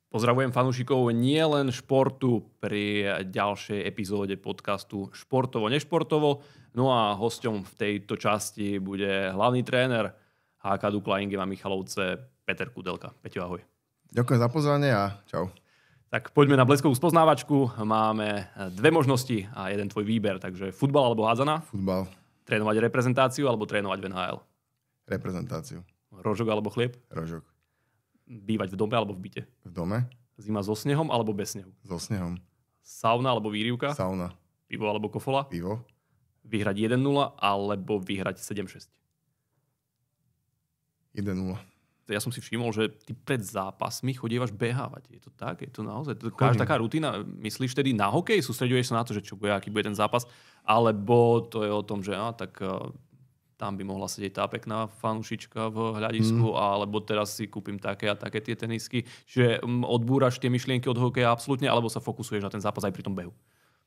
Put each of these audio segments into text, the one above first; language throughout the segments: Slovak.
Pozdravujem fanúšikov nielen športu pri ďalšej epizóde podcastu Športovo-nešportovo. No a hosťom v tejto časti bude hlavný tréner HK Dukla Ingema Michalovce Peter Kudelka. Peťo, ahoj. Ďakujem za pozvanie a čau. Tak poďme na bleskovú spoznávačku. Máme dve možnosti a jeden tvoj výber. Takže futbal alebo hádzana? Futbal. Trénovať reprezentáciu alebo trénovať v NHL? Reprezentáciu. Rožok alebo chlieb? Rožok. Bývať v dome alebo v byte? V dome. Zima so snehom alebo bez snehu? So snehom. Sauna alebo výrivka? Sauna. Pivo alebo kofola? Pivo. Vyhrať 1-0 alebo vyhrať 7-6? 1-0. Ja som si všimol, že ty pred zápasmi chodievaš behávať. Je to tak? Je to naozaj? Taká rutina. Myslíš tedy na hokej? Sústreďuješ sa na to, že aký bude ten zápas? Alebo to je o tom, že tam by mohla sedieť tá pekná fanúšička v hľadisku, alebo teraz si kúpim také a také tie tenisky. Čiže odbúraš tie myšlienky od hokeja absolútne, alebo sa fokusuješ na ten zápas aj pri tom behu?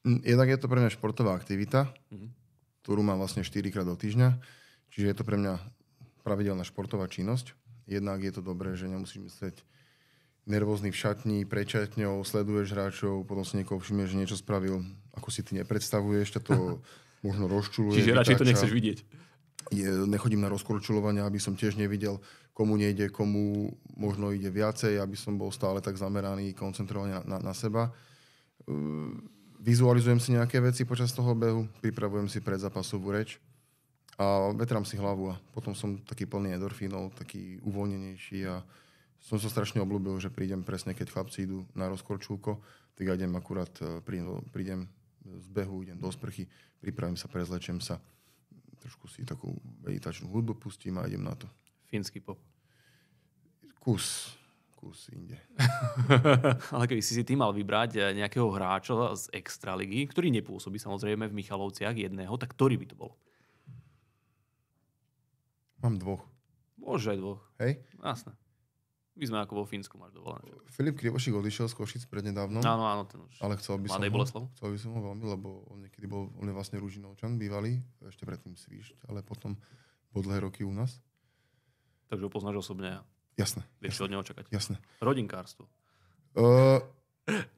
Jednak je to pre mňa športová aktivita, ktorú mám vlastne 4-krát do týždňa. Čiže je to pre mňa pravidelná športová činnosť. Jednak je to dobré, že nemusíš myslieť nervózny v šatni, pred šatňou, sleduješ hráčov, potom si niekoho všimneš, že niečo spravil, ako si ty nepredstavuješ, ťa to možno rozčuluje. Čiže radšej to nechceš vidieť. Nechodím na rozkorčulovania, aby som tiež nevidel, komu nejde, komu možno ide viacej, aby som bol stále tak zameraný, koncentrovaný na seba. Vizualizujem si nejaké veci počas toho behu, pripravujem si predzápasovú reč a vetrám si hlavu a potom som taký plný endorfínov, taký uvoľnenejší a som sa strašne obľúbil, že prídem presne, keď chlapci idú na rozkorčulko, tak ja idem akurát, prídem z behu, idem do sprchy, pripravím sa, prezlečem sa. Trošku si takú meditačnú hudbu pustím a idem na to. Fínsky pop. Kus inde. Ale keby si ty mal vybrať nejakého hráča z extraligy, ktorý nepôsobí samozrejme v Michalovciach jedného, tak ktorý by to bol? Mám dvoch. Môže aj dvoch. Hej? Jasné. My sme ako vo Fínsku, máš dovolené. Filip Krivošík odišiel z Košic prednedávnom. Áno, ten už. Ale chcel by som ho veľmi, lebo on je vlastne Ružinovčan bývalý, ešte predtým Svíšť, ale potom po dlhé roky u nás. Takže ho poznáš osobne. Jasné. Vieš čo od neho čakať. Jasné. Rodinkárstvo.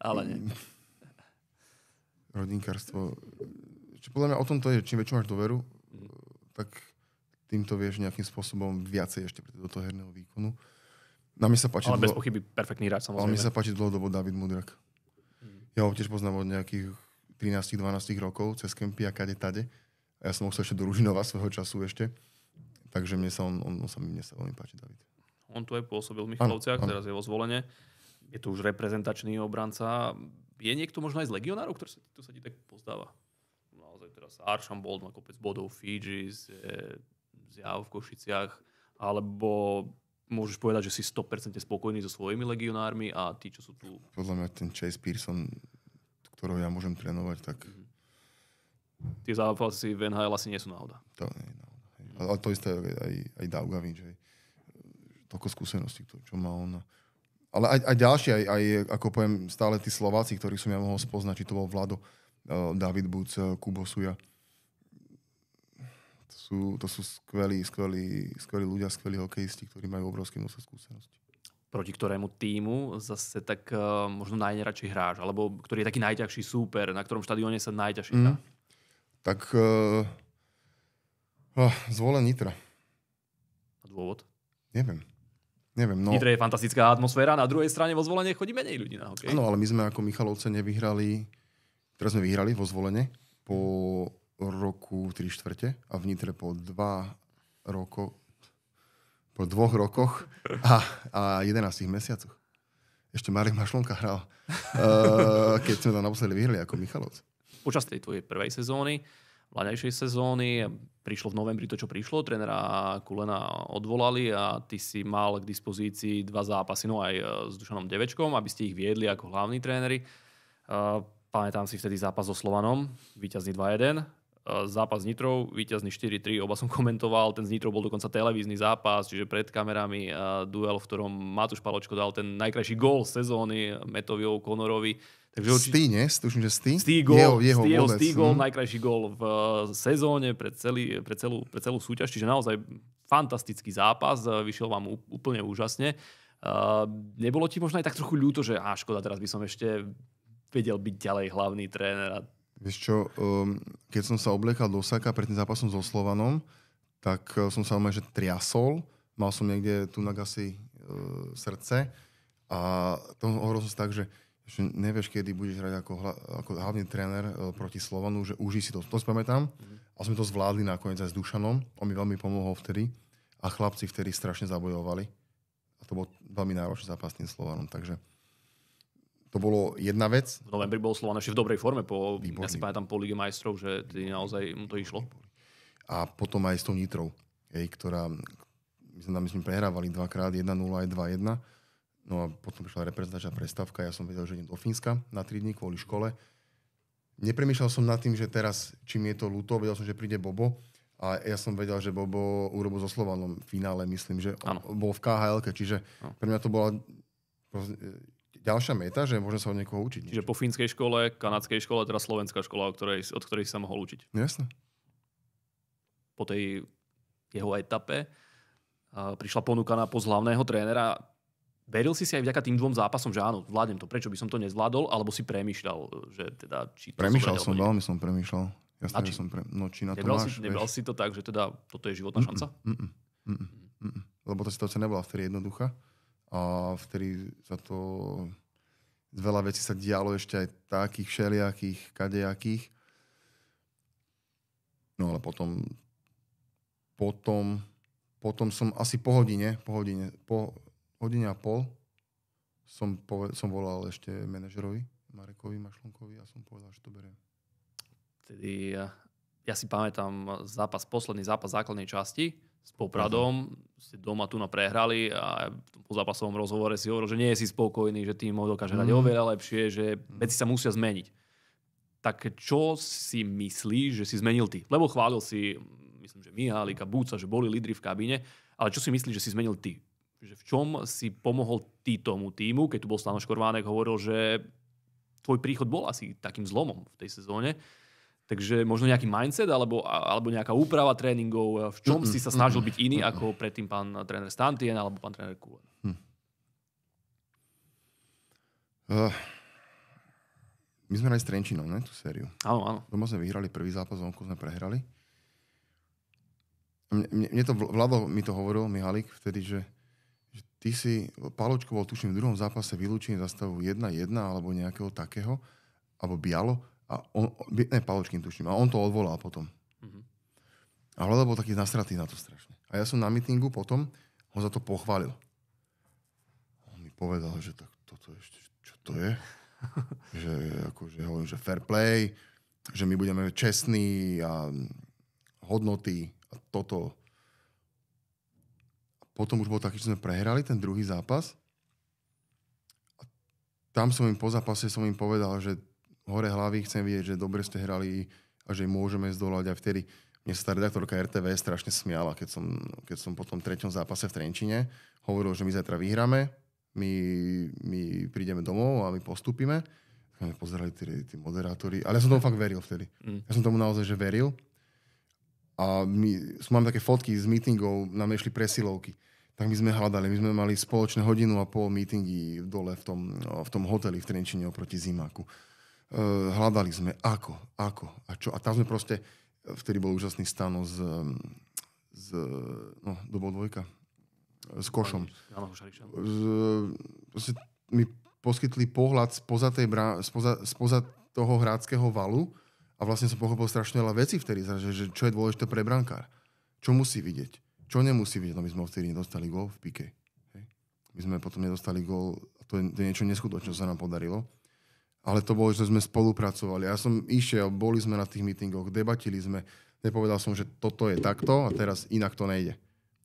Ale nie. Rodinkárstvo. Podľa mňa o tom to je, čím väčšiu máš dôveru, tak týmto vieš nejakým spôsobom viacej ešte do toho herného výkonu. Ale bez pochyby perfektný hráč, samozrejme. Ale mi sa páči dlhodobo David Mudrak. Ja ho tiež poznám od nejakých 13-12 rokov, cez kempy a kade tade. A ja som ho chcel ešte do Ružinova svojho času ešte. Takže mne sa veľmi páči David. On tu aj pôsobil v Michalovciach, teraz je vo Zvolene. Je to už reprezentačný obranca. Je niekto možno aj z legionárov, ktorý sa ti tak pozdáva? Naozaj teraz Archambault má kopec bodov, Fiji, Zjav v Košiciach, alebo môžeš povedať, že si 100% spokojný so svojimi legionármi a tí, čo sú tu... Podľa mňa ten Chase Pearson, ktorého ja môžem trénovať, tak... Tie zápasy v NHL asi nie sú náhoda. To nie je náhoda. Ale to isté aj Daugavič, že toľko skúseností, čo má on. Ale aj ďalšie, aj ako poviem, stále tí Slováci, ktorých som ja mohol spoznať, či to bol Vlado, David Buc, Kubo Suja. To sú skvelí ľudia, skvelí hokejisti, ktorí majú obrovské množstvo skúseností. Proti ktorému týmu zase tak možno najneradšej hráš? Alebo ktorý je taký najťažší súper, na ktorom štadióne sa najťažšie hrá? Tak Zvolen Nitra. A dôvod? Neviem. No. Nitre je fantastická atmosféra, na druhej strane vo Zvolene chodí menej ľudí na hokej. Áno, ale my sme ako Michalovce nevyhrali. Teraz sme vyhrali vo Zvolene po roku 3/4 a v Nitre po 2 rokoch a 11 mesiacoch. Ešte Marek Mašlonka hral, keď sme tam naposledy vyhrali ako Michalovce. Počas tej tvojej prvej sezóny, mladejšej sezóny, prišlo v novembri to, čo prišlo, trénera Kulena odvolali a ty si mal k dispozícii 2 zápasy, no aj s Dušanom Devečkom, aby ste ich viedli ako hlavní tréneri. Pamätám si vtedy zápas so Slovanom, víťazný 2-1. Zápas s Nitrou, víťazný 4-3, oba som komentoval, ten s Nitrou bol dokonca televízny zápas, čiže pred kamerami duel, v ktorom Matúš Paločko dal ten najkrajší gól sezóny Metovi O'Connorovi. Stý, nie? Tuším, že Stý? Stý gól, najkrajší gól v sezóne pre celú súťaž, čiže naozaj fantastický zápas, vyšiel vám úplne úžasne. Nebolo ti možno aj tak trochu ľúto, že škoda, teraz by som ešte vedel byť ďalej hlavný tréner? Vieš čo, keď som sa obliekal do saka pred tým zápasom so Slovanom, tak som sa že triasol. Mal som niekde tu asi srdce a to hovoril som si tak, že nevieš, kedy budeš hrať ako hlavný tréner proti Slovanu, že užij si to. To si pamätám. A sme to zvládli nakoniec aj s Dušanom. On mi veľmi pomohol vtedy. A chlapci vtedy strašne zabojovali. A to bol veľmi náročný zápas s tým Slovanom. Takže to bolo jedna vec. V novembri bol Slovan ešte v dobrej forme. Ja si pamätám po Lige majstrov, že naozaj mu to išlo. A potom aj s tou Nitrou, ktorá, my sme tam prehrávali 2x, 1-0 aj 2-1. No a potom prišla reprezentačná prestávka. Ja som vedel, že idem do Fínska na 3 dní kvôli škole. Nepremýšľal som nad tým, že teraz, čím je to ľúto, vedel som, že príde Bobo. A ja som vedel, že Bobo urobil so Slovanom v finále, myslím, že bol v KHL-ke. Čiže pre mňa to bola ďalšia meta, že môžem sa od niekoho učiť. Čiže po fínskej škole, kanadskej škole, teraz slovenská škola, od ktorej sa mohol učiť. Jasne. Po tej jeho etape prišla ponuka na post hlavného trénera. Veril si aj vďaka tým 2 zápasom, že áno, zvládnem to. Prečo by som to nezvládol? Alebo si premýšľal, že teda... Či to premýšľal som, veľmi som premýšľal. Jasne, že som či na to máš. Nebral si to tak, že teda toto je životná šanca? Lebo tá situácia nebola vtedy jednoduchá. A vtedy sa to... Veľa vecí sa dialo ešte aj takých všelijakých, kadejakých. No ale potom som asi po hodine a pol som volal ešte manažerovi, Marekovi Mašlonkovi a som povedal, že to beriem. Tedy ja si pamätám posledný zápas základnej časti s Popradom. Ste doma tu prehrali a po zápasovom rozhovore si hovoril, že nie si spokojný, že tým dokáže hrať oveľa lepšie, že veci sa musia zmeniť. Tak čo si myslíš, že si zmenil ty? Lebo chválil si, myslím, že Mihálik a Búca, že boli lídri v kabíne, ale čo si myslíš, že si zmenil ty? Že v čom si pomohol ty tomu týmu, keď tu bol Stano Škorvánek, hovoril, že tvoj príchod bol asi takým zlomom v tej sezóne. Takže možno nejaký mindset alebo nejaká úprava tréningov. V čom si sa snažil byť iný ako predtým pán tréner Stantien alebo pán tréner Kulen? My sme hrali s Trenčínom, ne? Tú sériu. Áno. Doma sme vyhrali prvý zápas, vonku sme prehrali. Mne to, Vlado mi to hovoril, Mihalik, vtedy, že ty si, Páločko bol tuším v druhom zápase vylúčený za stavu 1-1 alebo nejakého takého, alebo Bialo. A Páločkým tuším. A on to odvolal potom. A Vlado bol taký nasratý na to strašne. A ja som na mítingu potom ho za to pochválil. On mi povedal, že tak toto ešte, čo to je? Že akože hovorím, že fair play, že my budeme čestní a hodnoty a toto. A potom už bol taký, že sme prehrali ten druhý zápas. A tam som im po zápase povedal, že hore hlavy chcem vidieť, že dobre ste hrali a že môžeme zdolať. A vtedy mne sa tá redaktorka RTV strašne smiala, keď som po tom 3. zápase v Trenčine hovoril, že my zajtra vyhráme, my prídeme domov a my postúpime. My pozerali tí moderátori. Ale ja som tomu fakt veril vtedy. Ja som tomu naozaj že veril. A mám také fotky z meetingov, nám išli presilovky. Tak my sme hľadali, my sme mali spoločné 1,5 hodiny meetingy dole v tom hoteli v Trenčine oproti Zimaku. Hľadali sme ako a čo. A tam sme proste, vtedy bol úžasný Stano to bol dvojka, s Košom. Mi poskytli pohľad spoza toho hrádskeho valu a vlastne som pochopil strašne veľa vecí vtedy, že čo je dôležité pre brankár. Čo musí vidieť, čo nemusí vidieť. No my sme vtedy nedostali gól v pike. Hej. My sme potom nedostali gól a to je niečo neskutočné, čo sa nám podarilo. Ale to bolo, že sme spolupracovali. Ja som išiel, boli sme na tých mítingoch, debatili sme. Nepovedal som, že toto je takto a teraz inak to nejde.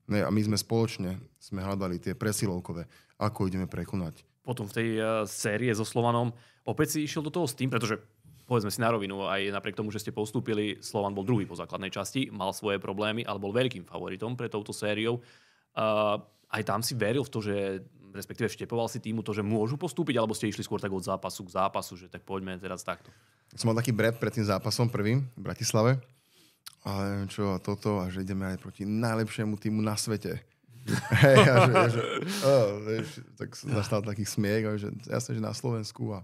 Ne, a my sme spoločne hľadali tie presilovkové, ako ideme prekonať. Potom v tej série so Slovanom opäť si išiel do toho s tým, pretože povedzme si na rovinu, aj napriek tomu, že ste postúpili, Slovan bol druhý po základnej časti, mal svoje problémy, ale bol veľkým favoritom pre touto sériou. Aj tam si veril v to, že respektíve vštepoval si týmu to, že môžu postúpiť, alebo ste išli skôr tak od zápasu k zápasu, že tak poďme teraz takto. Som mal taký bret pred tým zápasom prvým v Bratislave. A neviem čo, a toto, a že ideme aj proti najlepšiemu týmu na svete. Hej, vieš, tak nastal taký smiech, že jasne, že na Slovensku a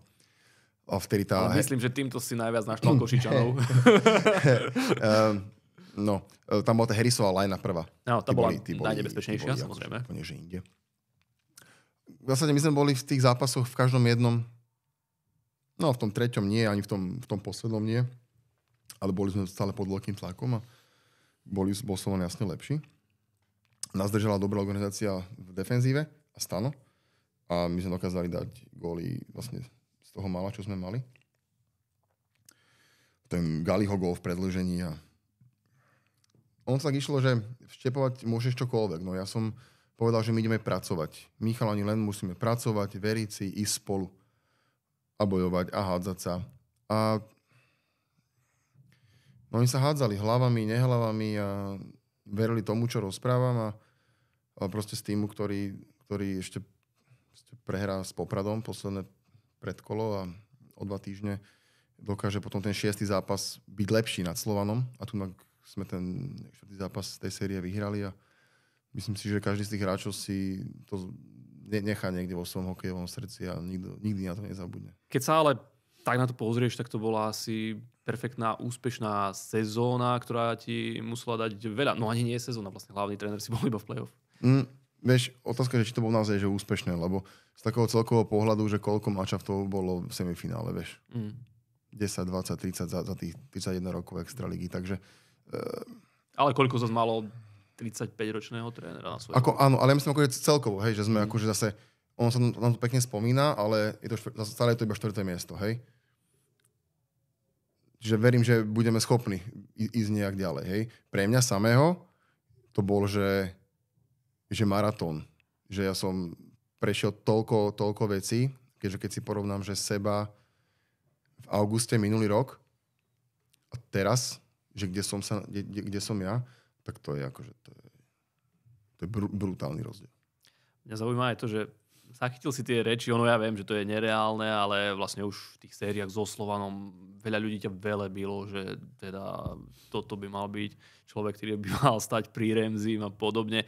vtedy tá... Ale myslím, že týmto si najviac naštval Košičanov. No, tam bola tá Harrisová lajna prvá. No, tá bola najnebezpečnejšia, samozrejme. Úplne, že inde. V zásade my sme boli v tých zápasoch v každom jednom, no v tom treťom nie, ani v tom poslednom nie, ale boli sme stále pod veľkým tlakom a bol Slovan jasne lepší. Nás držala dobrá organizácia v defenzíve a Stano a my sme dokázali dať góly vlastne z toho mála, čo sme mali. Ten Galiho gól v predĺžení a on sa tak išlo, že vštepovať môžeš čokoľvek. No ja som povedal, že my ideme pracovať. Michal ani len musíme pracovať, veriť si, ísť spolu a bojovať a hádzať sa. A no oni sa hádzali hlavami, nehlavami a verili tomu, čo rozprávam a proste z týmu, ktorý ešte prehrá s Popradom posledné predkolo a o 2 týždne dokáže potom ten 6. zápas byť lepší nad Slovanom a tu sme ten 4. zápas tej série vyhrali a myslím si, že každý z tých hráčov si to nechá niekde vo svojom hokejovom srdci a nikdy na to nezabudne. Keď sa ale tak na to pozrieš, tak to bola asi perfektná, úspešná sezóna, ktorá ti musela dať veľa. No ani nie je sezóna, vlastne hlavný tréner si bol iba v play-off. Vieš, otázka, že či to bolo naozaj že úspešné, lebo z takého celkového pohľadu, že koľko mačaftov bolo v semifinále, vieš. 10, 20, 30 za tých 31 rokov extraligy, takže ale koľko zase malo 35-ročného trénera na svojom? Áno, ale ja myslím akože celkovo, hej, že sme akože zase, ono sa nám to pekne spomína, ale stále je to iba 4. miesto, hej. Čiže verím, že budeme schopní ísť nejak ďalej, hej. Pre mňa samého to bol, že maratón. Že ja som prešiel toľko vecí, keďže keď si porovnám, že seba v auguste minulý rok a teraz, že kde som ja, tak to je akože to je brutálny rozdiel. Mňa zaujíma aj to, že zachytil si tie reči, ono ja viem, že to je nereálne, ale vlastne už v tých sériách so Slovanom veľa ľudí ťa velebilo, že teda toto by mal byť človek, ktorý by mal stať pri Remzim a podobne.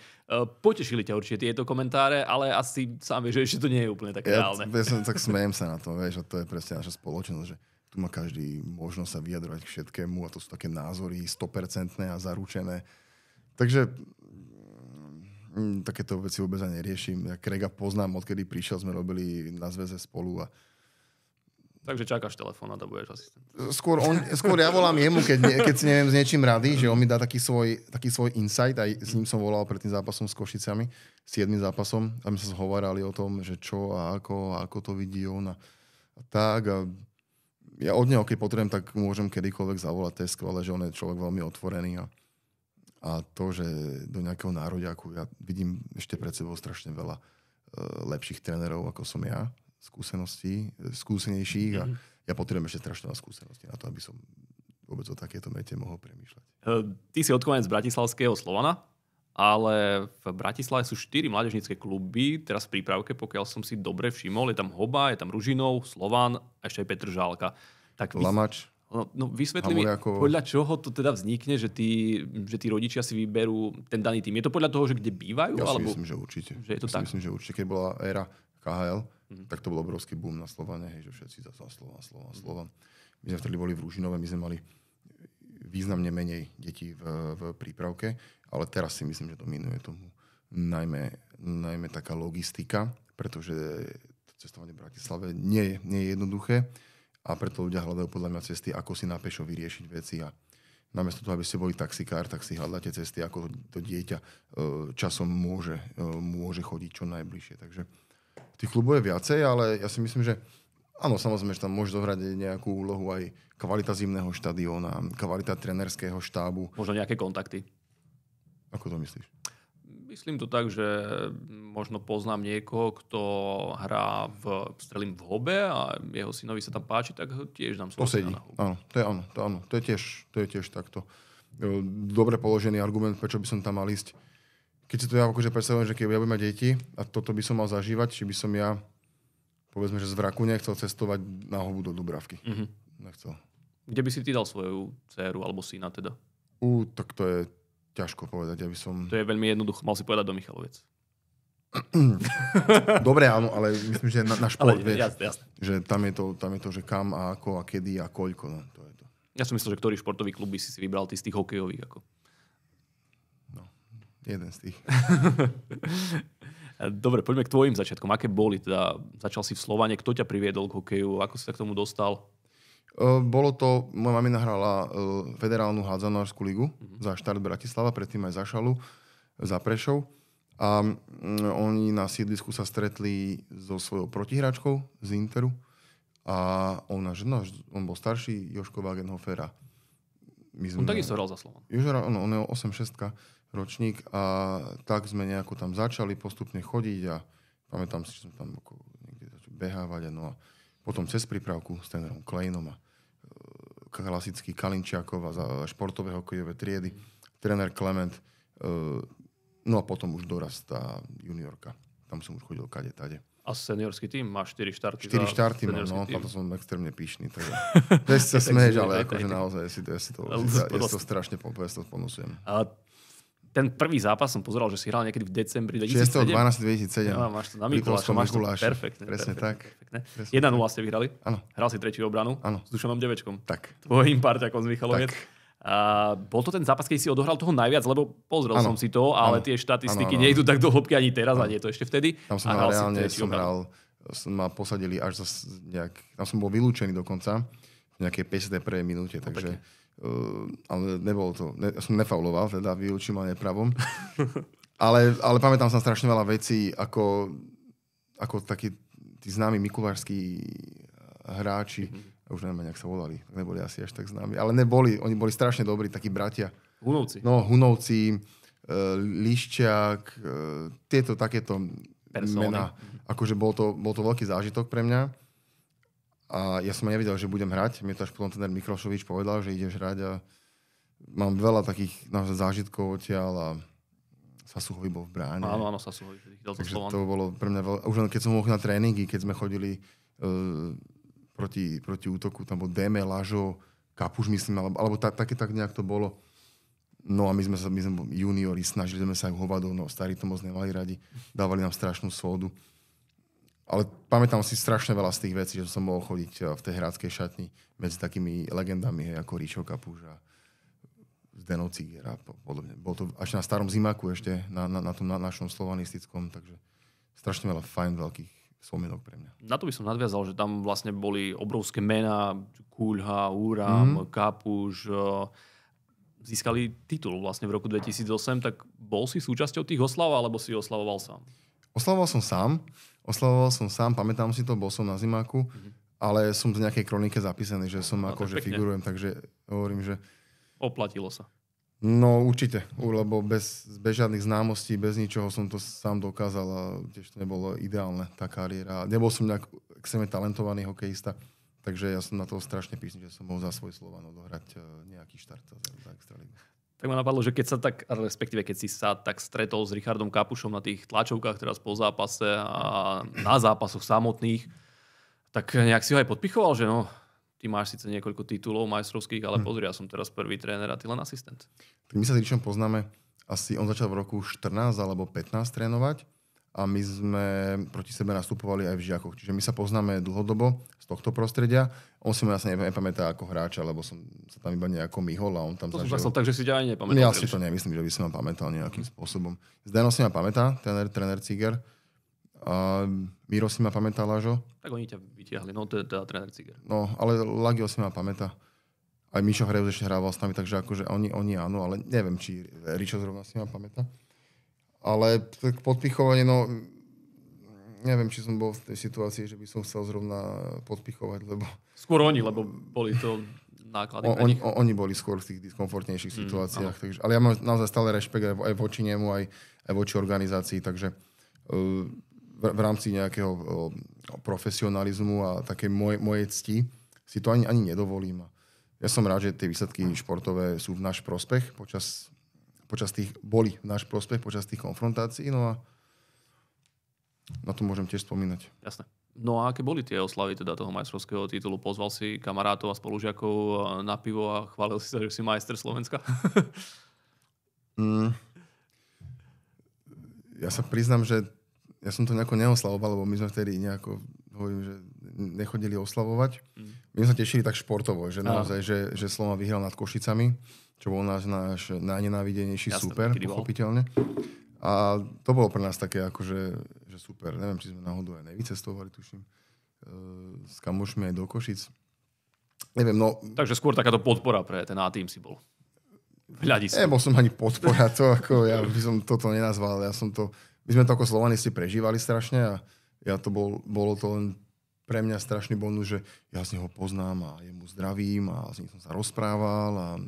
Potešili ťa určite tieto komentáre, ale asi sám vieš, že ešte to nie je úplne také reálne. Ja som tak smejem sa na to, vieš, a to je presne naša spoločnosť, že tu má každý možnosť sa vyjadrovať k všetkému a to sú také názory 100% a zaručené. Takže takéto veci vôbec aj neriešim. Ja Krega poznám, odkedy prišiel, sme robili na zväze spolu. Takže čakáš telefonát a budeš asistent. Skôr ja volám jemu, keď si neviem s niečím rady, že on mi dá taký svoj insight, aj s ním som volal pred tým zápasom s Košicami, 7. zápasom, a my sa zhovárali o tom, že čo a ako to vidí on a tak. A ja od neho, keď potrebujem, tak môžem kedykoľvek zavolať, to je skvelé, že on je človek veľmi otvorený a to, že do nejakého národiaku ja vidím ešte pred sebou strašne veľa lepších trénerov, ako som ja, skúsenejších a ja potrebujem ešte strašne veľa skúseností na to, aby som vôbec o takéto mete mohol premýšľať. Ty si odkovanec z bratislavského Slovana, ale v Bratislave sú 4 mládežnícke kluby, teraz v prípravke, pokiaľ som si dobre všimol, je tam Hoba, je tam Ružinov, Slovan a ešte aj Petržálka. Tak Lamač. No vysvetli mi, podľa čoho to teda vznikne, že tí rodičia si vyberú ten daný tým. Je to podľa toho, že kde bývajú? Ja si myslím, že určite. Že je to tak? Myslím, že určite. Keď bola éra KHL, tak to bol obrovský boom na Slovane, hej, že všetci za Slovan. My sme vtedy boli v Ružinove, my sme mali významne menej detí v prípravke, ale teraz si myslím, že dominuje tomu najmä taká logistika, pretože cestovanie v Bratislave nie je jednoduché a preto ľudia hľadajú podľa mňa cesty, ako si na pešo vyriešiť veci a namiesto toho, aby ste boli taxikár, tak si hľadáte cesty, ako to dieťa časom môže chodiť čo najbližšie. Takže tých klubov je viacej, ale ja si myslím, že áno, samozrejme, že tam môže zohrať nejakú úlohu aj kvalita zimného štadióna, kvalita trenerského štábu. Možno nejaké kontakty. Ako to myslíš? Myslím to tak, že možno poznám niekoho, kto hrá strelím v Hobe a jeho synovi sa tam páči, tak tiež dám svoj syna na Hobe. Áno. To je tiež takto. Dobre položený argument, prečo by som tam mal ísť. Keď si to ja akože predstavujem, že keď ja budem mať deti a toto by som mal zažívať, či by som ja, povedzme, že z Vraku nechcel cestovať na Hobu do Dubravky. Nechcel. Kde by si ty dal svoju dceru alebo syna teda? Tak to je ťažko povedať, aby som... To je veľmi jednoducho, mal si povedať do Michaloviec. Dobre, áno, ale myslím, že na šport, vieš, jasne. že tam je to, že kam a ako a kedy a koľko, no to je to. Ja som myslel, že ktorý športový klub by si vybral ty z tých hokejových. Ako. No, jeden z tých. Dobre, poďme k tvojim začiatkom. Aké boli? Teda, začal si v Slovane, kto ťa priviedol k hokeju? Ako si sa k tomu dostal? Bolo to, moja mamina hrala federálnu hádzanárskú ligu za Štart Bratislava, predtým aj za Šalu, za Prešov. A oni na sídlisku sa stretli so svojou protihráčkou z Interu. A on bol starší, Jožko Wagenhofera. On takisto hral za Slovan. On je 8-6 ročník a tak sme nejako tam začali postupne chodiť a pamätám si, že som tam niekde začal behávať. No a potom cez prípravku s trénerom Kleinom a klasický Kalinčiakov a za športové hokejové triedy, tréner Klement, no a potom už dorast a juniorka. Tam som už chodil kade tade. A seniorský tým? Máš 4 štarty? 4 štarty mám, no, to som extrémne pyšný. Dnes sa smeješ, ale akože naozaj ja si to strašne ponusujem. Ten prvý zápas som pozeral, že si hral niekedy v decembri 2007. 6.12.2007. Ja, máš to na Mikuláša. Máš to perfektne. Presne tak. 1-0 ste vyhrali. Áno. Hral si tretiu obranu. Áno. S Dušanom Devečkom. Tak. Tvojím parťakom z Michaloviec. A bol to ten zápas, keď si odohral toho najviac, lebo pozrel som si to, ale tie štatistiky nejdú tak do hĺbky ani teraz, a nie to ešte vtedy. Tam som hral, ma posadili až tam som bol vylúčený dokonca v nejakej 51. minúte, takže ale nebolo to, ja som nefauloval, teda vylúčil ma nepravom. ale pamätám sa strašne veľa vecí, ako takí tí známi mikulášskí hráči, už neviem, jak sa volali, neboli asi až tak známi, ale oni boli strašne dobrí, takí bratia. Hunovci. No, Hunovci, Lišťák, tieto takéto mená. Akože bol to veľký zážitok pre mňa. A ja som aj nevedel, že budem hrať. Mne to až potom ten Miklošovič povedal, že ideš hrať a mám veľa takých zážitkov odtiaľ a Sasuhovi bol v bráne. Áno, Sasuhovi. Takže to bolo pre mňa veľa. Už len keď som mohol na tréningy, keď sme chodili proti útoku, tam bol Deme, Lažo, Kapuš, myslím, alebo tak nejak to bolo. No a my sme juniori, snažili sme sa hovadov, no starí to moc nemali radi. Dávali nám strašnú sódu. Ale pamätám si strašne veľa z tých vecí, že som mohol chodiť v tej hráckej šatni medzi takými legendami, ako Ríšo Kapuš a Zdeno Ciger a podobne. Bol to až na starom zimáku ešte, na tom našom slovanistickom, takže strašne veľa fajn veľkých spomienok pre mňa. Na to by som nadviazal, že tam vlastne boli obrovské mená, Kuľha, Úram, Kapuš, získali titul vlastne v roku 2008, tak bol si súčasťou tých oslav, alebo si oslavoval sám? Oslavoval som sám, pamätám si to, bol som na zimáku, ale som v nejakej kronike zapísaný, že som akože figurujem, takže hovorím, že... Oplatilo sa. No určite, lebo bez žiadnych známostí, bez ničoho som to sám dokázal a tiež to nebolo ideálne, tá kariéra. Nebol som nejak extrémne talentovaný hokejista, takže ja som na to strašne pyšný, že som mohol za svoj Slovan odohrať nejaký štart za Extraligu. Tak ma napadlo, že keď si sa tak stretol s Richardom Kapušom na tých tlačovkách teraz po zápase a na zápasoch samotných, tak nejak si ho aj podpichoval, že no, ty máš síce niekoľko titulov majstrovských, ale pozri, ja som teraz prvý tréner a ty len asistent. Tak my sa s Richom poznáme, on začal v roku 14 alebo 15 trénovať a my sme proti sebe nastupovali aj v žiakoch. Čiže my sa poznáme dlhodobo z tohto prostredia. On si ma jasne nepamätá ako hráča, lebo som sa tam iba nejako myhol a on tam zažil. To takže si ťa aj nepamätal. Ja si to nemyslím, že by som ma pamätal nejakým spôsobom. Zdeno si ma pamätá, tréner Ciger. A Miro si ma pamätá, Lažo. Tak oni ťa vytiahli, no to je teda tréner Ciger. No, ale Lagio si ma pamätá. Aj Mišo Hrevz ešte hrával s nami, takže akože oni áno, ale neviem, či Ričo zrovna si ma pamätá. Ale podpichovanie, no neviem, či som bol v tej situácii, že by som chcel zrovna podpichovať, lebo... Skôr oni, lebo boli to náklady pre nich. Oni boli skôr v tých diskomfortnejších situáciách. Takže, ale ja mám naozaj stále rešpekt aj voči nemu, aj voči organizácii, takže v rámci nejakého profesionalizmu a takej mojej cti si to ani nedovolím. Ja som rád, že tie výsledky športové sú v náš prospech boli v náš prospech počas tých konfrontácií, no a na to môžem tiež spomínať. Jasné. No a aké boli tie oslavy teda toho majstrovského titulu? Pozval si kamarátov a spolužiakov na pivo a chválil si sa, že si majster Slovenska? Ja sa priznám, že ja som to nejako neoslavoval, lebo my sme vtedy nejako, hovorím, že nechodili oslavovať. My sme sa tešili tak športovo, že naozaj, že Slovan vyhral nad Košicami, čo bol náš najnenávidenejší súper, pochopiteľne. A to bolo pre nás také akože že super. Neviem, či sme náhodou aj nevycestovali, tuším, s kamošmi aj do Košic. Neviem, no... Takže skôr takáto podpora pre ten A-tým si bol. Nebol som ani podpora, to ako ja by som toto nenazval. My sme to ako slovanisti prežívali strašne a bolo to len pre mňa strašný bonus, že ja z neho poznám a jemu zdravím a s ním som sa rozprával.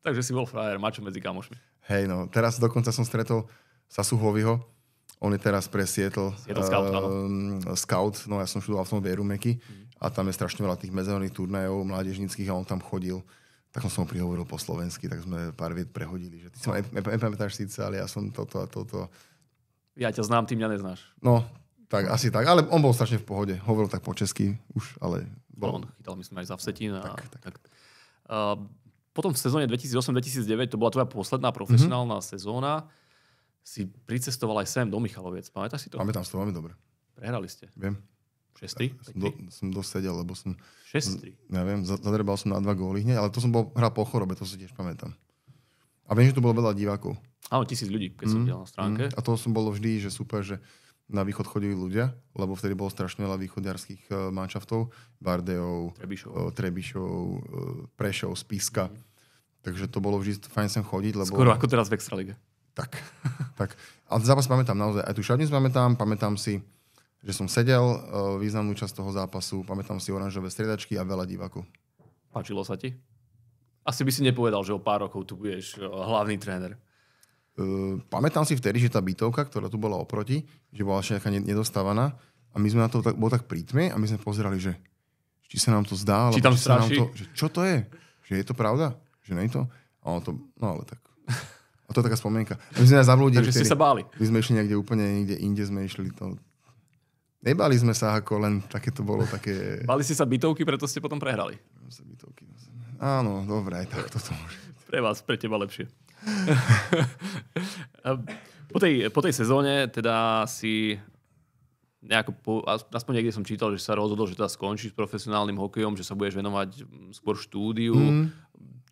Takže si bol frajer, mačo medzi kamošmi. Hej, no, teraz dokonca som stretol Sasu Hoviho. On je teraz pre Seattle scout, no ja som študoval v tom Vierumeky a tam je strašne veľa tých medzinárodných turnajov mládežníckych a on tam chodil. Tak som ho prihovoril po slovensky, tak sme pár viet prehodili. Že ty sa nepamätáš síce, ale ja som toto a toto. Ja ťa znám, ty mňa neznáš. No, tak asi tak. Ale on bol strašne v pohode. Hovoril tak po česky už, ale... On chytal, myslím, aj za Vsetín. Potom v sezóne 2008-2009, to bola tvoja posledná profesionálna sezóna, si pricestoval aj sem do Michaloviec. Pamätáš si to? Pamätám si to veľmi dobre. Prehrali ste? Viem. 6-3? Som dosedel, lebo som... 6-3? Neviem, zadrebal som na 2 góly hneď, ale to som hral po chorobe, to si tiež pamätám. A viem, že tu bolo veľa divákov. Áno, 1000 ľudí, keď som videl na stránke. A to som bolo vždy, že super, že na východ chodili ľudia, lebo vtedy bolo strašne veľa východiarských manšaftov, Bardejov, Trebišov, Prešov, Spiska. Takže to bolo vždy fajn sem chodiť, lebo... Skoro ako teraz v Extralige. Tak. Ale zápas pamätám naozaj. Aj tu šatňu pamätám si, že som sedel významnú časť toho zápasu, pamätám si oranžové striedačky a veľa divákov. Páčilo sa ti? Asi by si nepovedal, že o pár rokov tu budeš hlavný tréner. Pamätám si vtedy, že tá bytovka, ktorá tu bola oproti, že bola ešte nejaká nedostávaná a my sme na to bolo tak pri tme a my sme pozerali, že či sa nám to zdá, či tam straší. Že čo to je? Že je to pravda? Že nie je to? No ale tak... A to je taká spomienka. My sme nás zablúdili. Takže ste sa báli. My sme išli niekde inde sme išli to... Nebali sme sa, ako len také to bolo také... Bali ste sa bytovky, preto ste potom prehrali. Áno, dobre, aj tak toto môže. Pre vás, pre teba lepšie. Po tej sezóne teda si aspoň niekde som čítal, že sa rozhodol, že teda skončíš s profesionálnym hokejom, že sa budeš venovať skôr štúdiu.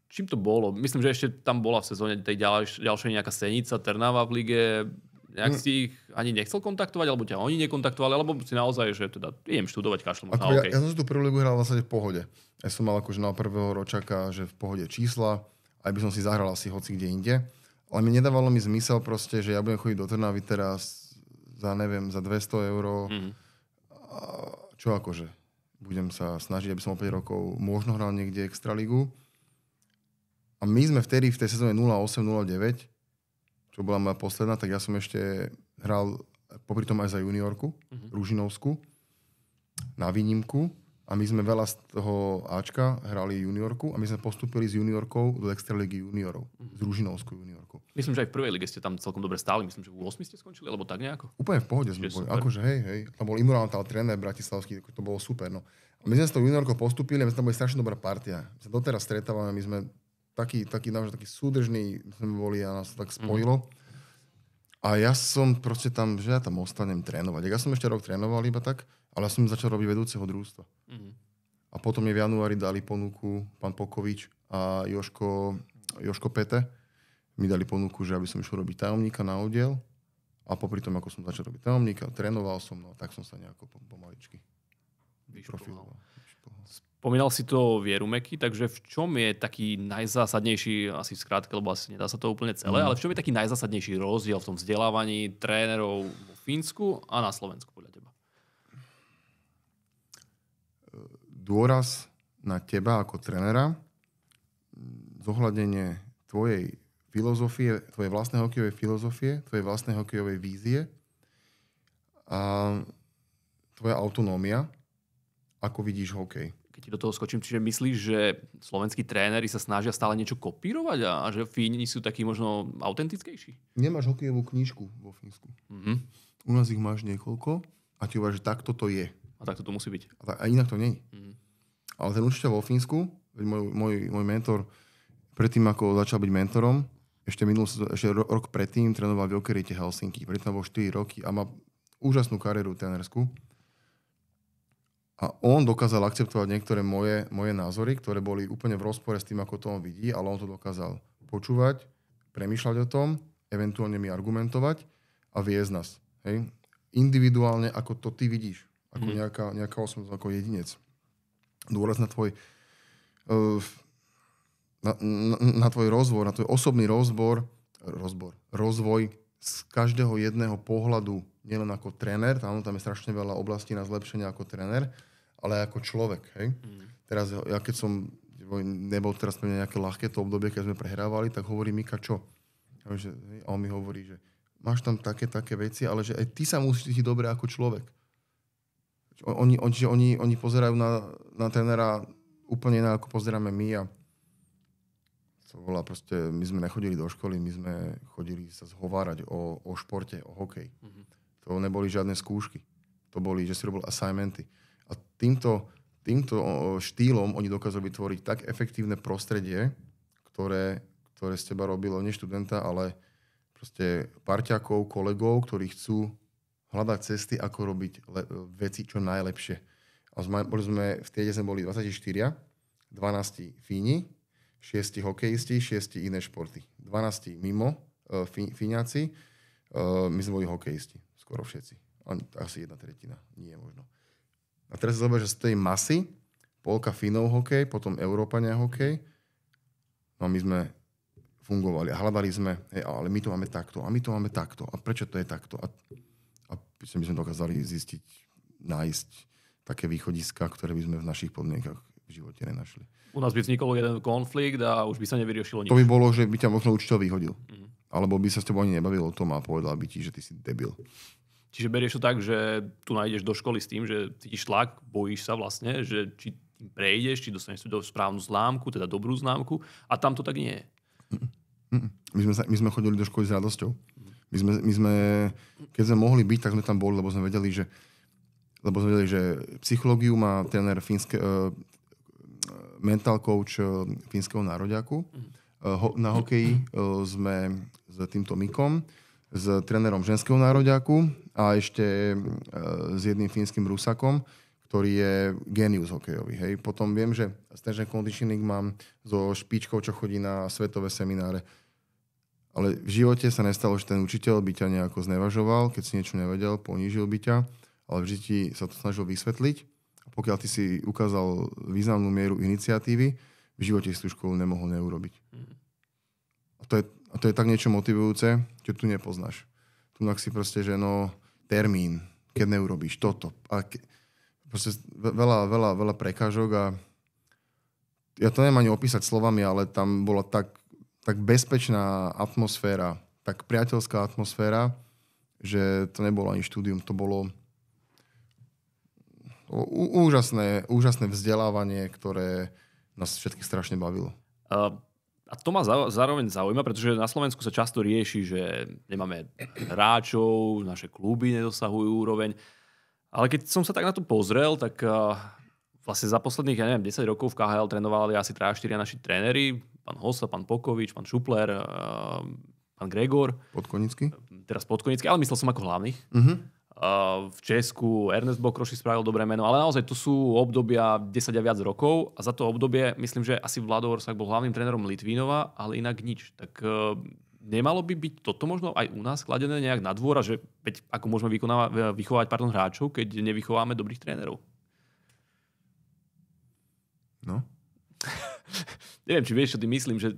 Čím to bolo? Myslím, že ešte tam bola v sezóne tej ďalšej nejaká Senica, Trnava v lige. Jak si ich ani nechcel kontaktovať, alebo ťa oni nekontaktovali, alebo si naozaj, že teda idem študovať kašľom na hokej. Ja som si tú prvú ligu hral vlastne v pohode. Ja som mal akože na prvého ročaka, že v pohode čísla, aj by som si zahral asi hoci kde inde. Ale mi nedávalo mi zmysel proste, že ja budem chodiť do Trnavy teraz za 200 €. Čo akože? Budem sa snažiť, aby som o 5 rokov možno hral niekde extraligu. A my sme vtedy v tej sezóne 08-09, čo bola moja posledná, tak ja som ešte hral popri tom aj za juniorku, Ružinovsku, na výnimku. A my sme veľa z toho Ačka hrali juniorku a my sme postúpili s juniorkou do extraligy juniorov. S Ružinovskou juniorkou. Myslím, že aj v prvej lige ste tam celkom dobre stáli. Myslím, že v 8 ste skončili, alebo tak nejako. Úplne v pohode sme boli. Akože hej. Tam bol Imurantál, tréner bratislavský, to bolo super. No. A my sme s tou juniorkou postúpili a my sme tam boli strašne dobrá partia. My sa doteraz stretávame, my sme taký súdržný sme boli a nás to tak spojilo. A ja som proste tam, že ja tam ostanem trénovať. Ja som ešte rok trénoval iba tak, ale ja som začal robiť vedúceho družstva. A potom mi v januári dali ponuku pán Pokovič a Joško Pete. Mi dali ponuku, že aby som išiel robiť tajomníka na oddiel. A popri tom, ako som začal robiť tajomníka, trénoval som, no tak som sa nejako pomaličky vyprofiloval. Spomínal si to Vierumeky, takže v čom je taký najzásadnejší, asi v skrátke, lebo asi nedá sa to úplne celé, ale v čom je taký najzásadnejší rozdiel v tom vzdelávaní trénerov vo Fínsku a na Slovensku podľa teba? Dôraz na teba ako trénera, zohľadnenie tvojej filozofie, tvojej vlastnej hokejovej filozofie, tvojej vlastnej hokejovej vízie a tvoja autonómia, ako vidíš hokej. Keď ti do toho skočím, čiže myslíš, že slovenskí tréneri sa snažia stále niečo kopírovať a že Fíni sú takí možno autentickejší? Nemáš hokejovú knižku vo Fínsku. U nás ich máš niekoľko a ti uvaží, že takto to je. A takto to musí byť. A inak to nie je. Ale ten učiteľ vo Fínsku, môj mentor, predtým ako začal byť mentorom, ešte rok predtým trénoval v Jokerite Helsinki. Predtým bol 4 roky a má úžasnú kariéru trénersku. A on dokázal akceptovať niektoré moje názory, ktoré boli úplne v rozpore s tým, ako to on vidí, ale on to dokázal počúvať, premýšľať o tom, eventuálne mi argumentovať a viesť nás. Hej? Individuálne, ako to ty vidíš. Ako nejaká osobnosť, ako jedinec. Dôraz na tvoj na tvoj rozvoj, na tvoj osobný rozvoj z každého jedného pohľadu, nielen ako tréner, tam je strašne veľa oblastí na zlepšenie ako tréner, ale ako človek. Hej? Teraz, ja keď som nebol teraz pre mňa nejaké ľahké to obdobie, keď sme prehrávali, tak hovorí Mika, čo? A on mi hovorí, že máš tam také veci, ale že aj ty sa musíš cítiť dobre ako človek. Oni pozerajú na trénera úplne inak, ako pozeráme my a to bola proste, my sme nechodili do školy, my sme chodili sa zhovárať o športe, o hokej. To neboli žiadne skúšky. To boli, že si robil assignmenty. A týmto štýlom oni dokázali vytvoriť tak efektívne prostredie, ktoré z teba robilo nie študenta, ale proste parťakov, kolegov, ktorí chcú hľadať cesty, ako robiť veci čo najlepšie. A v triede sme boli 24, 12 Fíni, 6 hokejisti, 6 iné športy. 12 mimo Fíňaci, my sme boli hokejisti, skoro všetci. Asi 1/3, nie možno. A teraz sa zober, že z tej masy, polka Fínov hokej, potom Európania hokej, no a my sme fungovali a hľadali sme, ale my to máme takto, a my to máme takto, a prečo to je takto? A my sme dokázali nájsť také východiska, ktoré by sme v našich podmienkach v živote nenašli. U nás by vznikol jeden konflikt a už by sa nevyriešilo nič. To by bolo, že by ťa možno učiteľ vyhodil. Alebo by sa s tebou ani nebavil o tom a povedal by ti, že ty si debil. Čiže berieš to tak, že tu nájdeš do školy s tým, že cítiš tlak, bojíš sa vlastne, že či tým prejdeš, či dostaneš tú správnu známku, teda dobrú známku, a tam to tak nie je. My sme chodili do školy s radosťou. My sme, keď sme mohli byť, tak sme tam boli, lebo sme vedeli, že psychológiu má tréner mental coach fínskeho nároďaku. Na hokeji sme s týmto Mikom, s trénerom ženského nároďaku a ešte s jedným fínskym Rusakom, ktorý je génius hokejový. Hej. Potom viem, že strength conditioning mám so špičkou, čo chodí na svetové semináre. Ale v živote sa nestalo, že ten učiteľ by ťa nejako znevažoval, keď si niečo nevedel, ponížil by ťa, ale vždy ti sa to snažil vysvetliť. A pokiaľ ty si ukázal významnú mieru iniciatívy, v živote si tú školu nemohol neurobiť. A to je tak niečo motivujúce, čo tu nepoznáš. Tu si proste, že termín, keď neurobíš toto. Proste veľa prekážok a ja to neviem ani opísať slovami, ale tam bola tak bezpečná atmosféra, tak priateľská atmosféra, že to nebolo ani štúdium, to bolo úžasné vzdelávanie, ktoré nás všetkých strašne bavilo. A to ma zároveň zaujíma, pretože na Slovensku sa často rieši, že nemáme hráčov, naše kluby nedosahujú úroveň. Ale keď som sa tak na to pozrel, tak vlastne za posledných, 10 rokov v KHL trénovali asi 3-4 naši tréneri. Pán Hossa, pán Pokovič, pán Šupler, pán Gregor. Podkonický? Teraz Podkonický, ale myslel som ako hlavných. V Česku Ernest Bokroši spravil dobré meno, ale naozaj to sú obdobia 10 a viac rokov a za to obdobie myslím, že asi Vlado Orsak bol hlavným trénerom Litvínova, ale inak nič. Tak nemalo by byť toto možno aj u nás skladené nejak na dvor, že ako môžeme vychovávať hráčov, keď nevychováme dobrých trénerov? No. Neviem, či vieš, čo ty myslím, že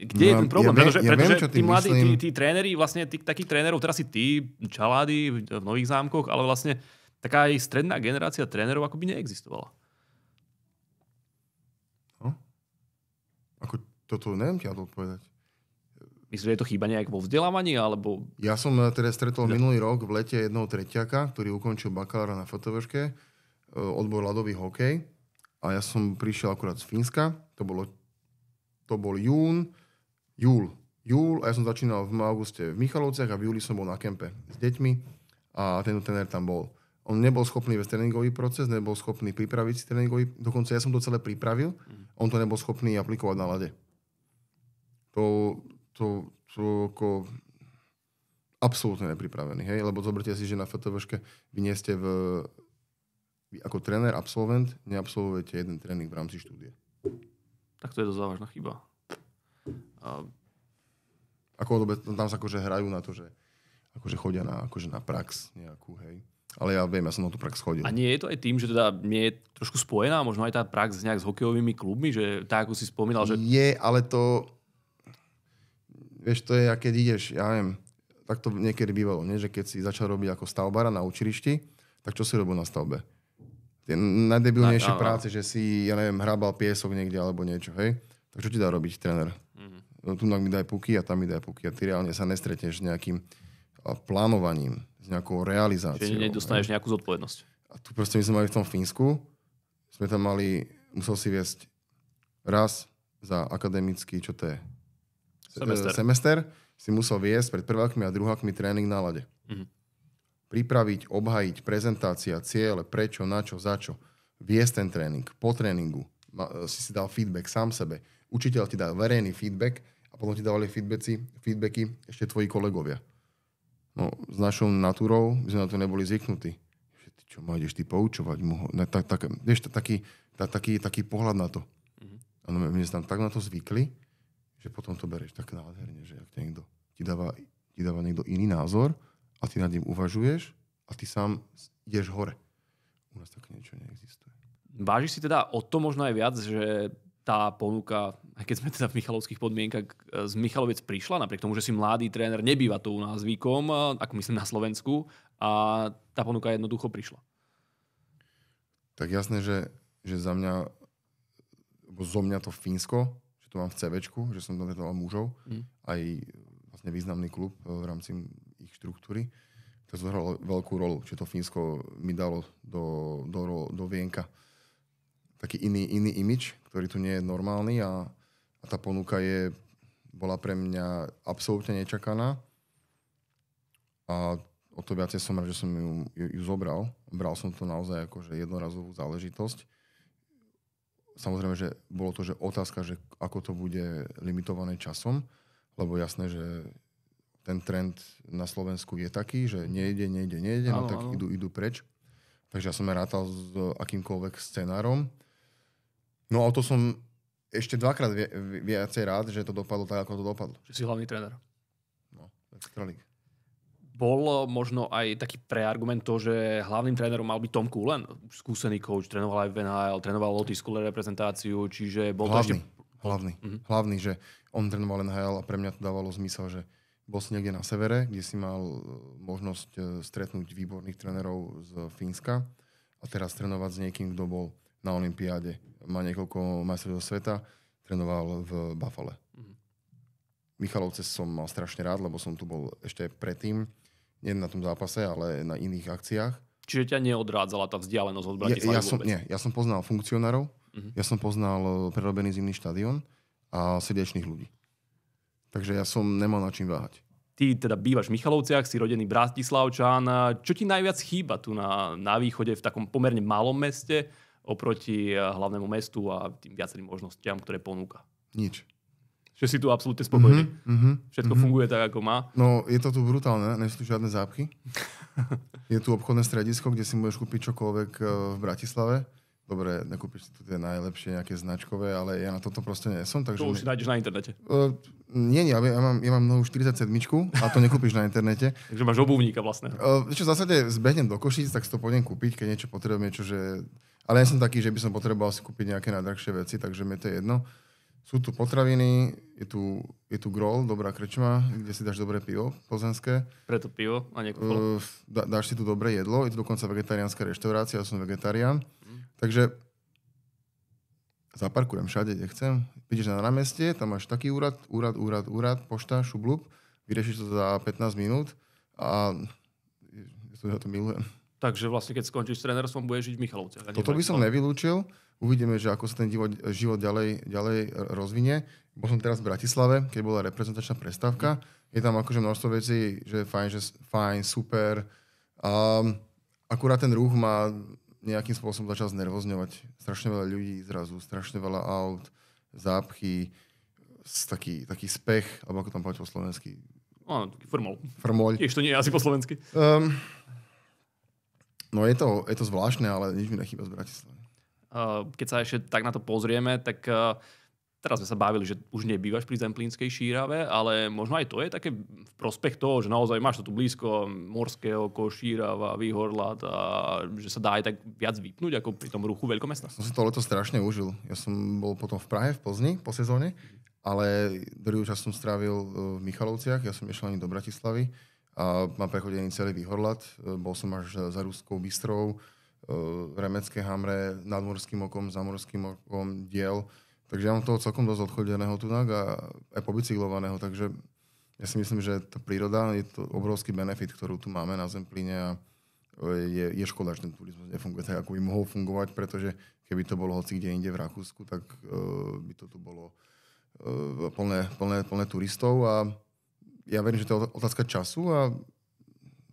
kde je ten problém? Pretože tí mladí, tí tréneri, vlastne takých trénerov, teraz si ty, Čalády v Nových Zámkoch, ale vlastne taká aj stredná generácia trénerov ako by neexistovala. No? Ako toto neviem ti to odpovedať. Myslíš, že je to chýba nejak vo vzdelávaní, alebo... Ja som teda stretol minulý rok v lete jednoho tretiaka, ktorý ukončil bakalára na FTVŠke, odbor ľadový hokej. A ja som prišiel akurát z Fínska. To bol júl a ja som začínal v auguste v Michalovciach a v júli som bol na kempe s deťmi a ten tréner tam bol. On nebol schopný viesť tréningový proces, nebol schopný pripraviť si tréningový, dokonca ja som to celé pripravil, on to nebol schopný aplikovať na ľade. ako absolútne nepripravení, hej? Lebo zoberte si, že na FTVške vy nie ste vy ako tréner, absolvent, neabsolvujete jeden tréning v rámci štúdie. Tak to je dosť závažná chyba. Tam sa akože hrajú na to, že akože chodia na prax nejakú, hej. Ale ja viem, ja som na tú prax chodil. A nie je to aj tým, že teda nie je trošku spojená, možno aj tá prax nejak s hokejovými klubmi, že tak, ako si spomínal, že... Je, ale to... Vieš, to je, keď ideš, ja neviem, tak to niekedy bývalo, nie? Že keď si začal robiť ako stavbára na učilišti, tak čo si robil na stavbe? Tie najdebilnejšie práce, že si, ja neviem, hrabal piesok niekde alebo niečo, hej? Tak čo ti dá robiť tréner? No, tu mi daj puky a tam mi daj puky. A ty reálne sa nestretneš s nejakým plánovaním, s nejakou realizáciou. Čiže nedostaneš nejakú zodpovednosť. A tu proste my sme mali v tom Fínsku, musel si viesť raz za akademický, čo to je? Semester si musel viesť pred prvákmi a druhákmi tréning na lade. Pripraviť, obhajiť, prezentácia, ciele, prečo, na čo, za čo. Viesť ten tréning. Po tréningu si dal feedback sám sebe. Učiteľ ti dal verejný feedback a potom ti dávali feedbacky ešte tvoji kolegovia. No, s našou natúrou by sme na to neboli zvyknutí. Ty čo ma ideš ty poučovať? Vieš, taký pohľad na to. A my sme tam tak na to zvykli, že potom to bereš tak nádherne, že ak ti dáva niekto iný názor a ty nad ním uvažuješ a ty sám ideš hore. U nás také niečo neexistuje. Vážiš si teda o to možno aj viac, že tá ponuka, aj keď sme teda v michalovských podmienkach, z Michaloviec prišla, napriek tomu, že si mladý tréner, nebýva to u nás zvykom, ako myslím na Slovensku, a tá ponuka jednoducho prišla. Tak jasné, že za mňa, zo mňa to Fínsko, že to mám v CVčku, že som tam trénoval mužov, aj vlastne významný klub v rámci ich štruktúry, to zohralo veľkú rolu, že to Fínsko mi dalo do vienka taký iný imidž, ktorý tu nie je normálny a tá ponuka bola pre mňa absolútne nečakaná a o to viacej som rád, že som ju zobral. Bral som to naozaj ako že jednorazovú záležitosť. Samozrejme, že bolo to že otázka, že ako to bude limitované časom, lebo jasné, že ten trend na Slovensku je taký, že nejde, no tak idú preč. Takže ja som rátal s akýmkoľvek scenárom. No a to som ešte dvakrát viacej rád, že to dopadlo tak, ako to dopadlo. Že si hlavný tréner. No, Extralík. Bol možno aj taký preargument to, že hlavným trénerom mal byť Tom Coolen, skúsený coach, trénoval aj v NHL, trénoval Lotyšskú reprezentáciu, čiže bol Hlavný, že on trénoval NHL a pre mňa to dávalo zmysel, že bol si niekde na severe, kde si mal možnosť stretnúť výborných trénerov z Fínska a teraz trénovať s niekým, kto bol na olympiáde. Má niekoľko majstrov sveta, trénoval v Buffale. Michalovce som mal strašne rád, lebo som tu bol ešte predtým, nie na tom zápase, ale na iných akciách. Čiže ťa neodrádzala tá vzdialenosť od Bratislavy vôbec? Ja som poznal funkcionárov, ja som poznal prerobený zimný štadión a srdečných ľudí. Takže ja som nemal na čím váhať. Ty teda bývaš v Michalovciach, si rodený Bratislavčan. Čo ti najviac chýba tu na východe v takom pomerne malom meste oproti hlavnému mestu a tým viacerým možnostiam, ktoré ponúka? Nič. Že si tu absolútne spokojný? Všetko funguje tak, ako má? No, je to tu brutálne, nie sú tu žiadne zápchy. Je tu obchodné stredisko, kde si môžeš kúpiť čokoľvek v Bratislave. Dobre, nekúpiš si tu tie najlepšie nejaké značkové, ale ja na toto proste nie som. Takže to už si nájdeš na internete. Nie, ja mám novú 47 a to nekúpiš na internete. Takže máš obuvníka vlastne. Čo v zásade zbehnem do Košíc, tak si to pôjdem kúpiť, keď niečo potrebujem, ale ja som taký, že by som potreboval si kúpiť nejaké najdrahšie veci, takže mi to je jedno. Sú tu potraviny, je tu Grol, dobrá krčma, kde si dáš dobré pivo plzenské. Preto pivo a nie kufolo. Dáš si tu dobré jedlo, je tu dokonca vegetariánska reštaurácia, ja som vegetarián. Takže zaparkujem všade, kde chcem. Prídeš na námestie, tam máš taký úrad, pošta, šublub, vyriešiš to za 15 minút a ja to milujem. Takže vlastne, keď skončíš s trénerstvom, budeš žiť v Michalovciach. Toto by som nevylúčil. Uvidíme, že ako sa ten život ďalej rozvinie. Bol som teraz v Bratislave, keď bola reprezentačná prestávka. Je tam akože množstvo vecí, že fajn, super. Akurát ten ruch ma nejakým spôsobom začal znervozňovať. Strašne veľa ľudí zrazu, strašne veľa aut, zápchy. taký spech, alebo ako tam povedať po slovensky. No, taký frmol. Frmoľ. Tiež to nie je asi po slovensky. No je to zvláštne, ale nič mi nechýba z Bratislavy. Keď sa ešte tak na to pozrieme, tak teraz sme sa bavili, že už nebývaš pri Zemplínskej Šírave, ale možno aj to je také v prospech toho, že naozaj máš to tu blízko Morského, Šírava, Výhorlát a že sa dá aj tak viac vypnúť ako pri tom ruchu veľkomesta. Som si to leto strašne užil. Ja som bol potom v Prahe, v Plzni po sezóne, ale druhý čas som strávil v Michalovciach, ja som išiel ani do Bratislavy a mám prechodený celý Výhorlát. Bol som až za Ruskou Bystrou, v Remecké Hamre, nad Morským okom, za Morským okom, Diel. Takže ja mám toho celkom dosť odchodeného tunak a aj pobicyklovaného, takže ja si myslím, že tá príroda je to obrovský benefit, ktorú tu máme na Zemplíne a je škoda, že ten turizmus nefunguje tak, ako by mohol fungovať, pretože keby to bolo hoci kde inde v Rakúsku, tak by to tu bolo plné turistov a ja verím, že to je otázka času a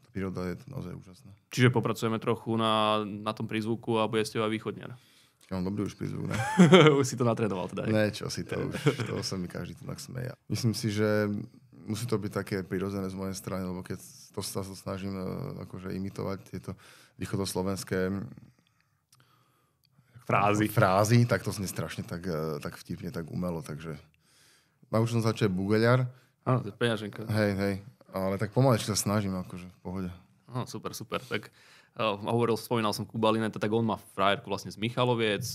tá príroda je naozaj úžasná. Čiže popracujeme trochu na tom prízvuku a bude ste aj východňar. Ja mám dobrý už prízvuk, ne? Už si to natrénoval teda. Ne, čo si to už. Toho sa mi každý tunak smeja. Myslím si, že musí to byť také prirodzené z mojej strany, lebo keď to sa snažím akože imitovať tieto východoslovenské frázy, tak to znie strašne tak vtipne, tak umelo. Takže už som začal bugeľar. Áno, to je peňaženka. Hej. Ale tak pomalečky sa snažím, akože v pohode. Super. Tak spomínal som Kuba Lineta, tak on má frajerku vlastne z Michaloviec.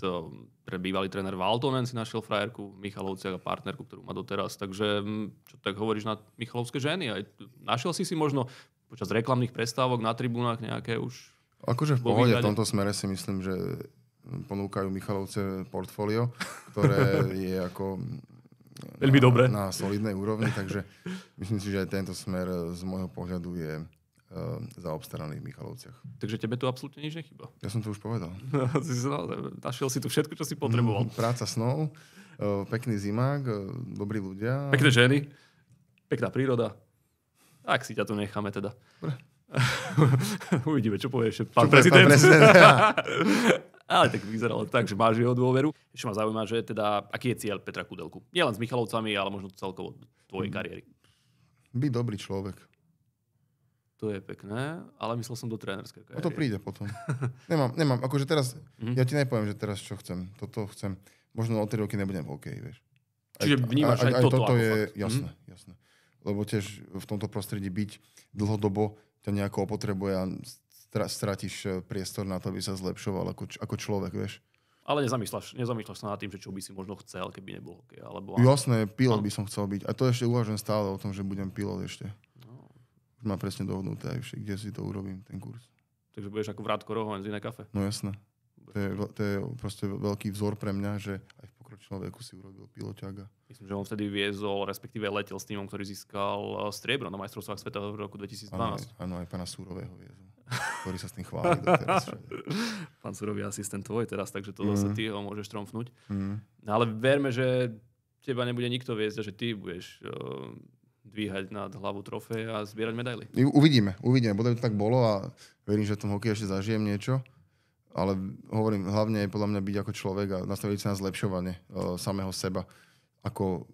Pre bývalý tréner Valtonen si našiel frajerku v Michalovciach a partnerku, ktorú má doteraz. Takže čo tak hovoríš na michalovské ženy? Aj našiel si možno počas reklamných prestávok na tribúnach nejaké už? Akože v pohode, v tomto smere si myslím, že ponúkajú Michalovce portfólio, ktoré je ako veľmi dobre na solidnej úrovni, takže myslím si, že aj tento smer z môjho pohľadu je zaobstaraný v Michalovciach. Takže tebe tu absolútne nič nechýba. Ja som to už povedal. Našiel si tu všetko, čo si potreboval. Práca snov, pekný zimák, dobrí ľudia. Pekné ženy, pekná príroda. Tak si ťa tu necháme teda. Uvidíme, čo povieš pán prezident. Ale tak vyzeralo tak, že máš jeho dôveru. Ešte ma zaujíma, že teda, aký je cieľ Petra Kudelku? Nie len s Michalovcami, ale možno celkovo tvojej kariéry. Byť dobrý človek. To je pekné, ale myslel som do trénerskej kariéry. O to príde potom. Nemám. Akože teraz, ja ti nepoviem, že teraz čo chcem. Toto chcem. Možno o 3 roky nebudem v hokeji, vieš. Čiže vnímaš aj toto ako je fakt. Jasné. Lebo tiež v tomto prostredí byť dlhodobo ťa nejako opotrebuje a stratíš priestor na to, aby sa zlepšoval ako človek, vieš. Ale nezamýšľaš sa nad tým, že čo by si možno chcel, keby nebol hokej. Alebo... Jasné, pilot by som chcel byť. A to ešte uvažujem stále o tom, že budem pilot ešte. Už mám presne dohodnuté aj však, kde si to urobím, ten kurz. Takže budeš ako Vrátko Rohoň z Iné kafe. No jasné. To je proste veľký vzor pre mňa, že aj v pokročilom veku si urobil piloťák. Myslím, že on vtedy viezol, respektíve letel s týmom, ktorý získal striebro na majstrovstvách sveta v roku 2012. Áno, aj pána Súrového viezol, ktorý sa s tým chváli doteraz. Pán Súrový asistent tvoj teraz, takže to zase ty ho môžeš tromfnúť. No, ale verme, že teba nebude nikto viesť a že ty budeš dvíhať nad hlavu trofej a zbierať medaily. Uvidíme. Bodaj to tak bolo a verím, že v tom hokeji ešte zažijem niečo. Ale hovorím, hlavne je podľa mňa byť ako človek a nastaviť sa na zlepšovanie samého seba. Ako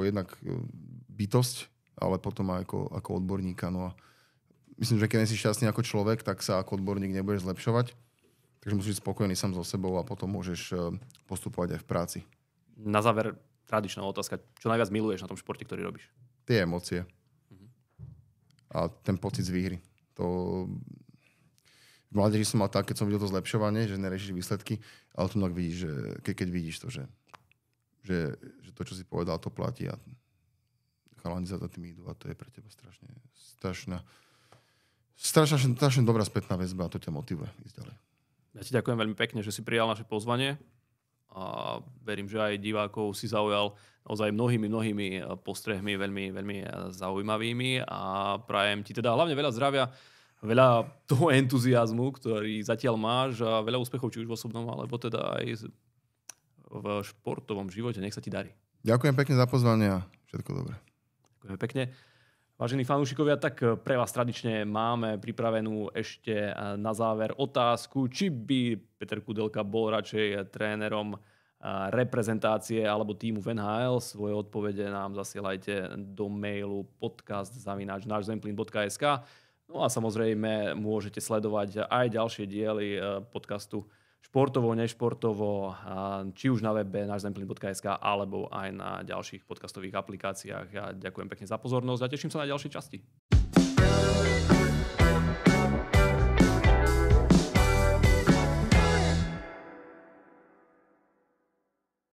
jednak bytosť, ale potom aj ako odborníka. No a myslím, že keď nie si šťastný ako človek, tak sa ako odborník nebudeš zlepšovať. Takže musíš byť spokojný sám so sebou a potom môžeš postupovať aj v práci. Na záver tradičná otázka. Čo najviac miluješ na tom športe, ktorý robíš? Tie emócie. A ten pocit z výhry. V mládeži som mal tak, keď som videl to zlepšovanie, že neriešiš výsledky, ale tu vidíš, že keď vidíš to, že to, čo si povedal, to platí a chalani za tým idú a to je pre teba strašne dobrá spätná väzba a to ťa motivuje ísť ďalej. Ja ti ďakujem veľmi pekne, že si prijal naše pozvanie a verím, že aj divákov si zaujal naozaj mnohými postrehmi veľmi zaujímavými a prajem ti teda hlavne veľa zdravia, veľa toho entuziazmu, ktorý zatiaľ máš a veľa úspechov, či už v osobnom, alebo teda aj v športovom živote. Nech sa ti darí. Ďakujem pekne za pozvanie a všetko dobré. Ďakujem pekne. Vážení fanúšikovia, tak pre vás tradične máme pripravenú ešte na záver otázku, či by Peter Kudelka bol radšej trénerom reprezentácie alebo týmu v NHL. Svoje odpovede nám zasielajte do mailu podcast@nášzemplín.sk. No a samozrejme môžete sledovať aj ďalšie diely podcastu športovo, nešportovo, či už na webe nášzemplín.sk alebo aj na ďalších podcastových aplikáciách. Ja ďakujem pekne za pozornosť a teším sa na ďalšie časti.